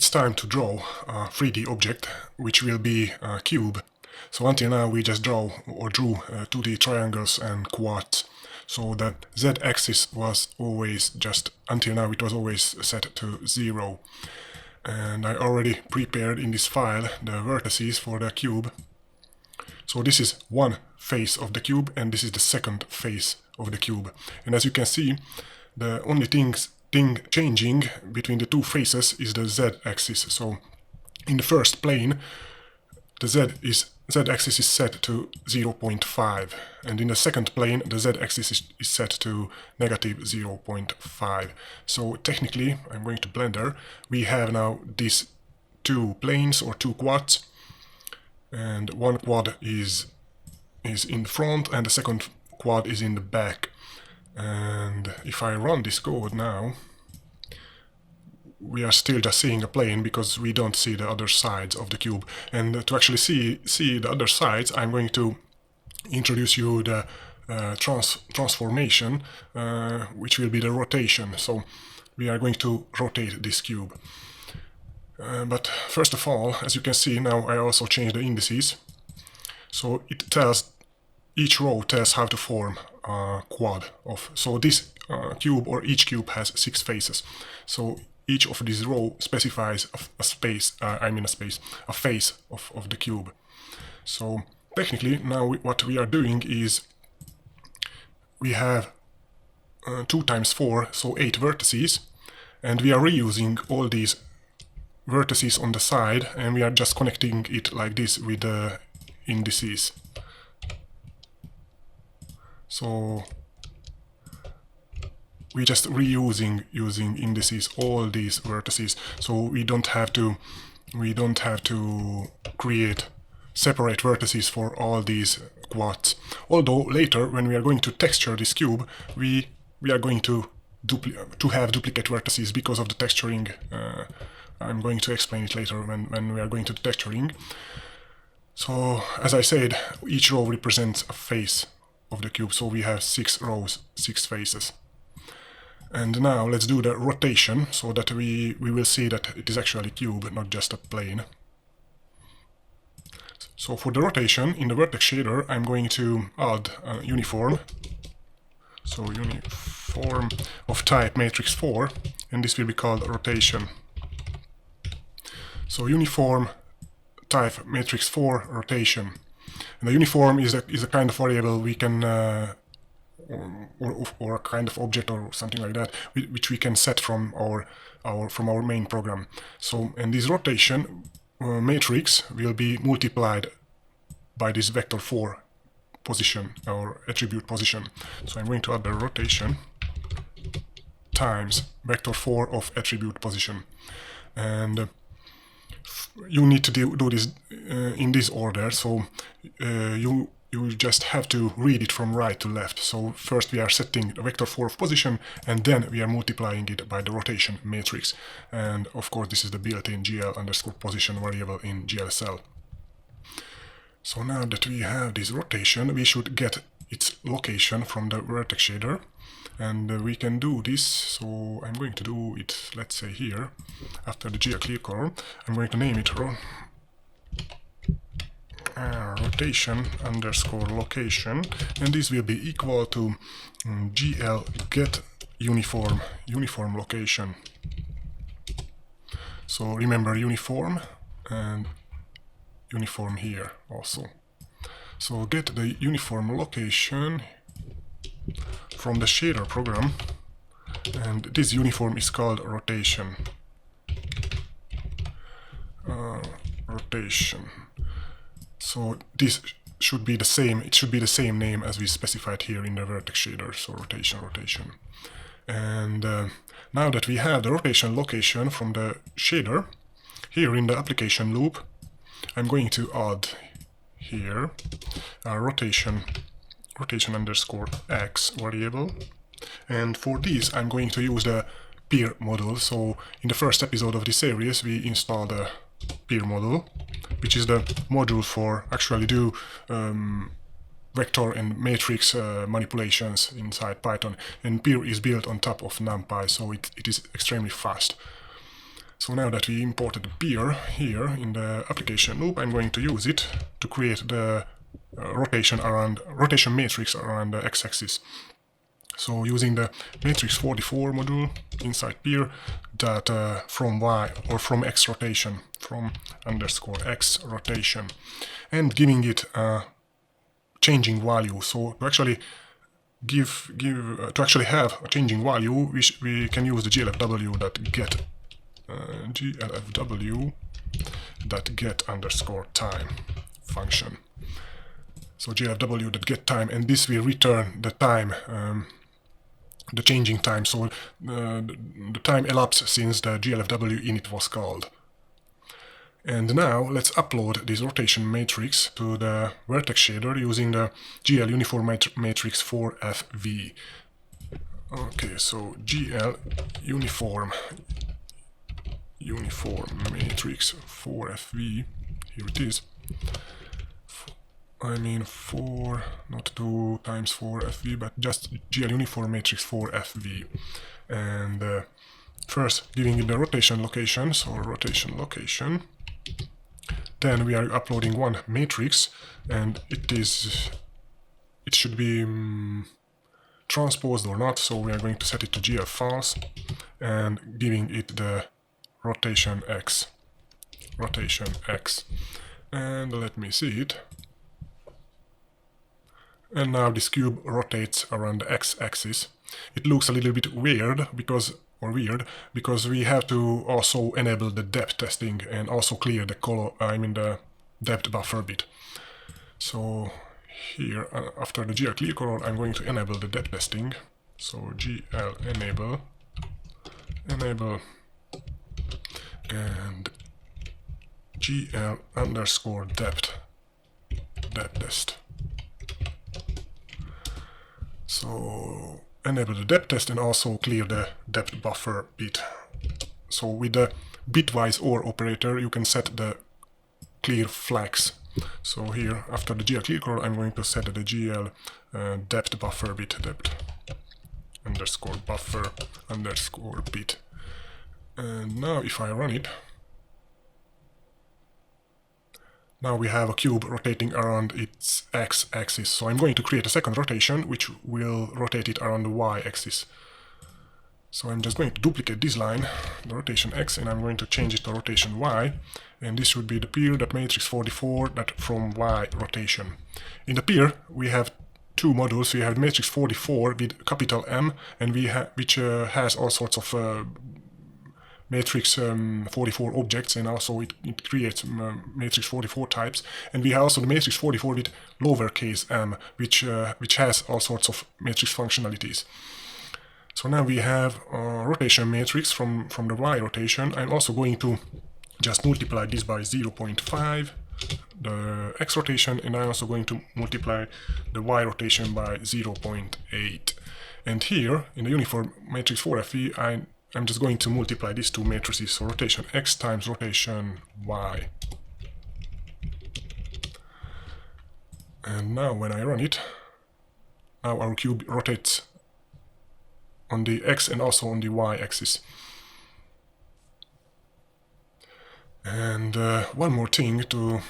it's time to draw a 3D object, which will be a cube. So until now we just drew 2D triangles and quads. So the z-axis was always just, until now it was always set to 0. And I already prepared in this file the vertices for the cube. So this is one face of the cube and this is the second face of the cube. And as you can see, the only thing changing between the two faces is the z-axis. So in the first plane, the z-axis is set to 0.5, and in the second plane, the z-axis is set to negative 0.5. So technically, I'm going to Blender, we have now these two planes or two quads, and one quad is in the front and the second quad is in the back. And if I run this code now, we are still just seeing a plane because we don't see the other sides of the cube. And to actually see the other sides, I'm going to introduce you the transformation, which will be the rotation. So we are going to rotate this cube. But first of all, as you can see now, I also changed the indices. So it tells, each row tells how to form a quad of. So this cube or each cube has 6 faces. So each of these rows specifies a face of the cube. So technically now what we are doing is we have 2 times 4, so 8 vertices, and we are reusing all these vertices on the side, and we are just connecting it like this with the indices. So we just using indices all these vertices, so we don't have to create separate vertices for all these quads. Although later, when we are going to texture this cube, we are going to have duplicate vertices because of the texturing. I'm going to explain it later when we are going to the texturing. So as I said, each row represents a face of the cube, so we have 6 rows, 6 faces. And now let's do the rotation so that we will see that it is actually a cube, not just a plane. So for the rotation, in the Vertex shader, I'm going to add a uniform. So uniform of type matrix 4, and this will be called rotation. So uniform type matrix 4 rotation. And the uniform is a kind of variable we can or a kind of object or something like that, which we can set from our main program. So, and this rotation matrix will be multiplied by this vector 4 position or attribute position. So I'm going to add the rotation times vector 4 of attribute position, and you need to do this in this order. So you just have to read it from right to left. So first we are setting the vector 4 of position, and then we are multiplying it by the rotation matrix. And of course this is the built-in gl_position variable in GLSL. So now that we have this rotation, we should get its location from the Vertex shader, and we can do this. So I'm going to do it, let's say here, after the GL clear color. I'm going to name it rotation underscore location, and this will be equal to GL get uniform location. So remember uniform and uniform here also. So get the uniform location from the shader program, and this uniform is called rotation. Rotation. So this should be the same. It should be the same name as we specified here in the Vertex shader. So rotation. And now that we have the rotation location from the shader, here in the application loop, I'm going to add here a rotation underscore x variable, and for this I'm going to use the pyrr module. So in the first episode of this series we installed the pyrr module, which is the module for actually do vector and matrix manipulations inside Python, and pyrr is built on top of NumPy, so it is extremely fast. So now that we imported the pyrr here in the application loop, I'm going to use it to create the rotation matrix around the x-axis. So using the matrix 44 module inside pyrr, that from y or from x rotation, from _x rotation, and giving it a changing value. So to actually to actually have a changing value, we can use the glfw.get _time function. So glfw.getTime, and this will return the time, the changing time, so the time elapsed since the glfw init was called. And now let's upload this rotation matrix to the Vertex shader using the GL uniform matrix 4FV. Okay, so GL uniform matrix 4FV, here it is. I mean 4, not 2 times 4FV, but just GL uniform matrix 4FV. And first giving it the rotation location, so rotation location. Then we are uploading one matrix, and it should be transposed or not, so we are going to set it to GL false and giving it the rotation x. And let me see it. And now this cube rotates around the x-axis. It looks a little bit weird because we have to also enable the depth testing and also clear the depth buffer bit. So here, after the GL clear color, I'm going to enable the depth testing. So GL enable, and GL _ depth test. So enable the depth test and also clear the depth buffer bit. So with the bitwise OR operator, you can set the clear flags. So here, after the GL clear color, I'm going to set the GL depth buffer bit, depth _ buffer _ bit. And now if I run it, now we have a cube rotating around its x-axis. So I'm going to create a second rotation, which will rotate it around the y-axis. So I'm just going to duplicate this line, the rotation x, and I'm going to change it to rotation y. And this should be the pyrr.matrix 44 from y rotation. In the pyrr, we have two modules. We have matrix 44 with capital M, and which has all sorts of matrix 44 objects, and also it creates matrix 44 types. And we have also the matrix 44 with lowercase m, which has all sorts of matrix functionalities. So now we have a rotation matrix from the y rotation. I'm also going to just multiply this by 0.5, the x rotation, and I'm also going to multiply the y rotation by 0.8. And here in the uniform matrix 4FE, I'm just going to multiply these two matrices, so rotation x times rotation y. And now when I run it, now our cube rotates on the x and also on the y axis. And one more thing to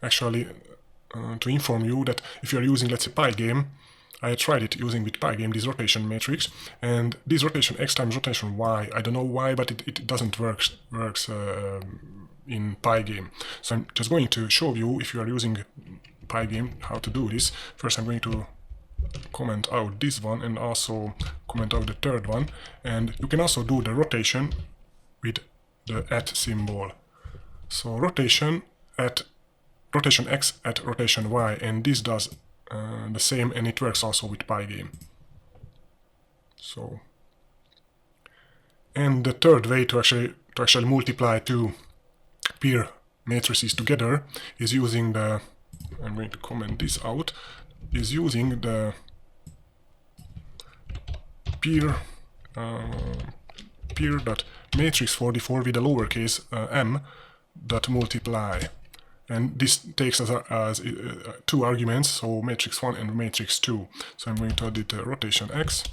actually to inform you that if you are using, let's say, Pygame, I tried it using with Pygame this rotation matrix, and this rotation x times rotation y, I don't know why, but it doesn't works in Pygame. So I'm just going to show you, if you are using Pygame, how to do this. First I'm going to comment out this one and also comment out the third one, and you can also do the rotation with the @ symbol. So rotation x at rotation y, and this does the same, and it works also with Pygame. So, and the third way to actually multiply two pyrr matrices together is using the, I'm going to comment this out, is using the pyrr.matrix 44 with a lowercase m dot multiply. And this takes as two arguments, so matrix 1 and matrix 2. So I'm going to edit the rotation x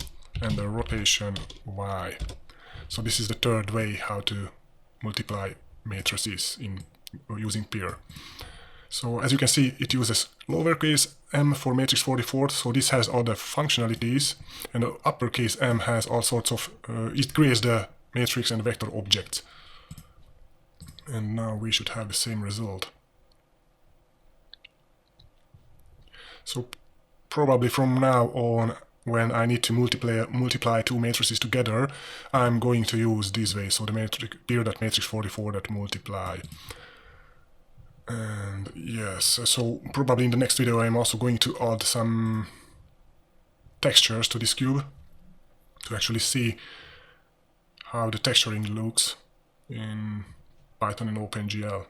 and the rotation y. So this is the third way how to multiply matrices using pyrr. So as you can see, it uses lowercase m for matrix 44, so this has all the functionalities, and the uppercase m has all sorts of, it creates the matrix and vector objects. And now we should have the same result. So probably from now on, when I need to multiply two matrices together, I'm going to use this way, so the matrix pyrr.matrix44.multiply. And yes, so probably in the next video I'm also going to add some textures to this cube to actually see how the texturing looks in Python and OpenGL.